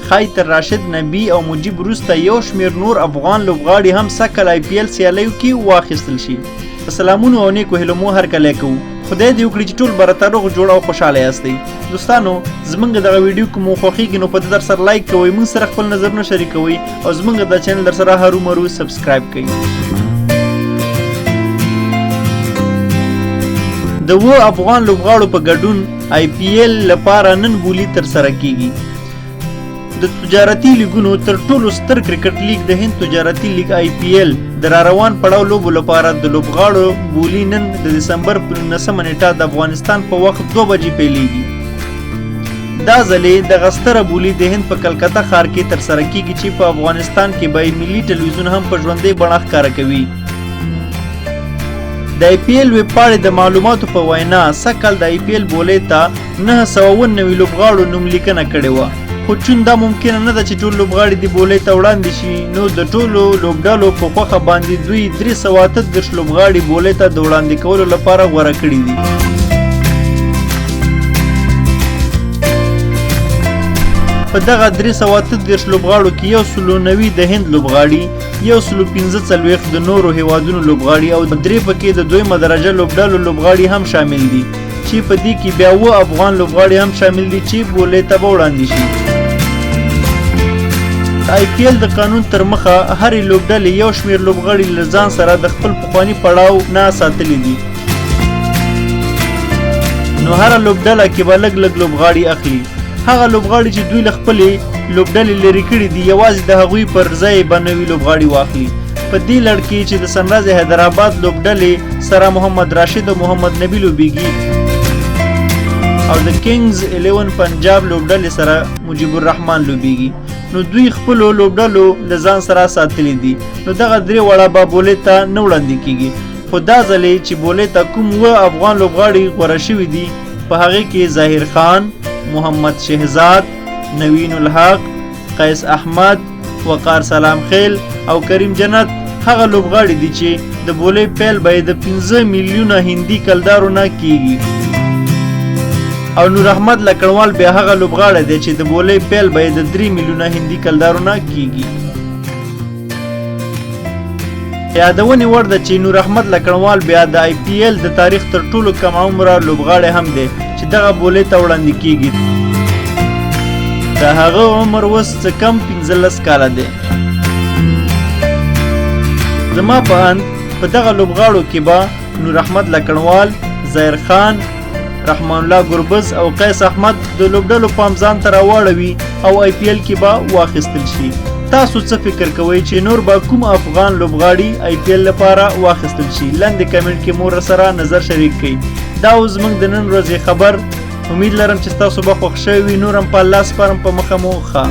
ښایي تر راشد نبی او مجیب وروسته یو شمېر نور افغان لوبغاړي هم سږکال IPL سیالیو کې واخیستل شي. په سلامونو او نیکو هیلو مو هرکلی کوو. خدای دې وکړي چې ټول به راته روغ جوړ او خوشحاله یاستئ. دوستانو زموږ دغه ویډیو که مو خوښیږي نو په ده در سره لایک کوئ، موږ سره خپل نظرونه شریکوئ او زموږ دا چینل در سره هرومرو سبسکرایب کړئ. د 7 افغان لوبغاړو په ګډون IPL لپاره نن بولي ترسره کیږي. د تجارتي لیګونو تر ټولو ستر کرکټ لیګ د هند تجارتي لیګ IPL د راروان پړاو لوبو لپاره د لوبغاړو بولي نن د دسمبر په 19 نیټه د افغانستان په وخت 2 بجې پیلیږي. دا ځلې دغه ستره بولي د هند په کلکته ښار کې ترسره کیږي چې په افغانستان کې به ملي ټلویزیون هم په ژوندۍ بڼه ښکاره کوي. د IPL ویبپاڼې د معلوماتو په وینا سږکال د IPL بولې ته 999 لوبغاړو نوملیکنه کړې وه، خو چون دا ممکنه نه ده چې ټول لوبغاړي د بولې ته وړاندې شي، نو د ټولو لوبډلو په خوښه باندې دوی 338 لوبغاړي بولې ته د وړاندې کولو لپاره غوره کړي دي. په دغه 338 لوبغاړو کې 190 د هند لوبغاړي، 145 د نورو هیوادونو لوبغاړي او 3 پکې د دویمه درجه لوبډلو لوبغاړي هم شامل دي، چې په دې کې بیا 7 افغان لوبغاړي هم شامل دي چې بولې ته به وړاندې شي. د IPL د قانون تر مخه هرې لوبډلې یو شمېر لوبغاړي له ځان سره د خپل پخواني پړاو نه ساتلي دي، نو هره لوبډله کې به لږ لوبغاړي اخلي. هغه لوبغاړي چې دوی له خپلې لوبډلې لرې کړي دي یوازې د هغوی پر ځای به نوي لوبغاړي واخلي. په دې لړ کې چې د سنرایز حیدرآباد لوبډلې سره محمد راشد او محمد نبی لوبیږي او د کینګز 11 پنجاب لوبډلې سره مجیب الرحمن لوبیږي، نو دوی خپلو لوبډلو له ځان سره ساتلي دي. نو دغه 3 وړه به بولې ته نه وړاندې کیږي، خو دا ځلې چې بولې ته کوم 7 افغان لوبغاړي غوره شوي دي په هغې کې ظاهر خان، محمد شهزاد، نوین الحق، قیس احمد، وقار سلام خیل او کریم جنت هغه لوبغاړي دي چې د بولې پیل به د 15 میلیونه هندي کلدارو نه کیږي، او نور احمد لکړوال بیا هغه لوبغاړی دی چې د بولې پیل به د 3 میلیونه هندي کلدارو نه کیږي. یادونې وړ ده چې نور احمد لکړوال بیا د IPL د تاریخ تر ټولو کم عمره لوبغاړی هم دی چې دغه بولې ته وړاندې کیږي. د هغه عمر اوس څه کم 15 کاله دی. زما په اند په دغه لوبغاړو کې به نور احمد لکړوال، ظاهر خان، رحمان الله ګربز او قیس احمد د لوبډلو پام ځان ته راواړوي او IPL کې به واخیستل شي. تاسو څه فکر کوئ چې نور به کوم افغان لوبغاړي IPL لپاره واخیستل شي؟ لاندې کمنټ کې مو سره نظر شریک کړئ. دا اوس زموږ د نن ورځې خبر. امید لرم چې تاسو به خوښ شوي وي. نور هم په الله سپارم، په مخه مو ښه.